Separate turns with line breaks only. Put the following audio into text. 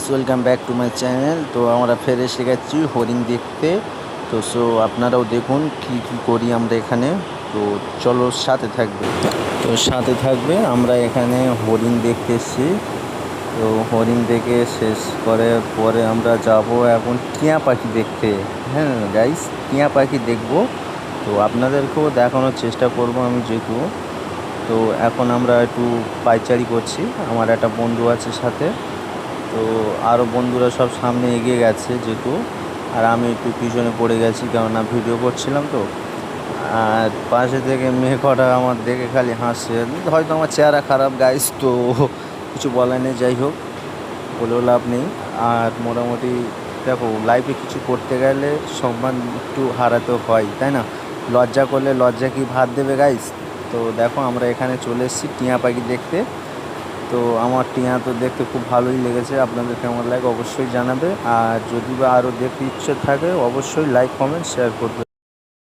Welcome back to my channel. তো আমরা ফের এসে গেছি হরিণ দেখতে। তো আপনারাও দেখুন কি কি করি আমরা এখানে। তো চলো সাথে থাকবে। আমরা এখানে হরিণ দেখতে এসেছি। তো হরিণ দেখে শেষ করে পরে আমরা যাব এখন টিয়া পাখি দেখতে। হ্যাঁ গাইস, টিয়া পাখি দেখব। তো আপনাদেরকেও দেখানোর চেষ্টা করব আমি যেহেতু। তো এখন আমরা একটু পাইচারি করছি, আমার একটা বন্ধু আছে সাথে। তো আরও বন্ধুরা সব সামনে এগিয়ে গেছে যেহেতু, আর আমি একটু পিছনে পড়ে গেছি কেননা ভিডিও করছিলাম। তো আর পাশে থেকে মেয়ে কটা আমার দেখে খালি হাসছে, হয়তো আমার চেহারা খারাপ গাইস, তো কিছু বলার নেই, যাই হোক বলেও লাভ নেই। আর মোটামুটি দেখো, লাইফে কিছু করতে গেলে সম্মান একটু হারাতেও হয়, তাই না? লজ্জা করলে লজ্জা কি ভাত দেবে গাইস? তো দেখো আমরা এখানে চলে এসেছি টিয়া পাখি দেখতে। তো আমার টিয়া তো দেখতে খুব ভালোই লেগেছে, আপনাদের কেমন লাগে অবশ্যই জানাবে। আর যদি বা আরও দেখতে ইচ্ছে থাকে অবশ্যই লাইক কমেন্ট শেয়ার করবে।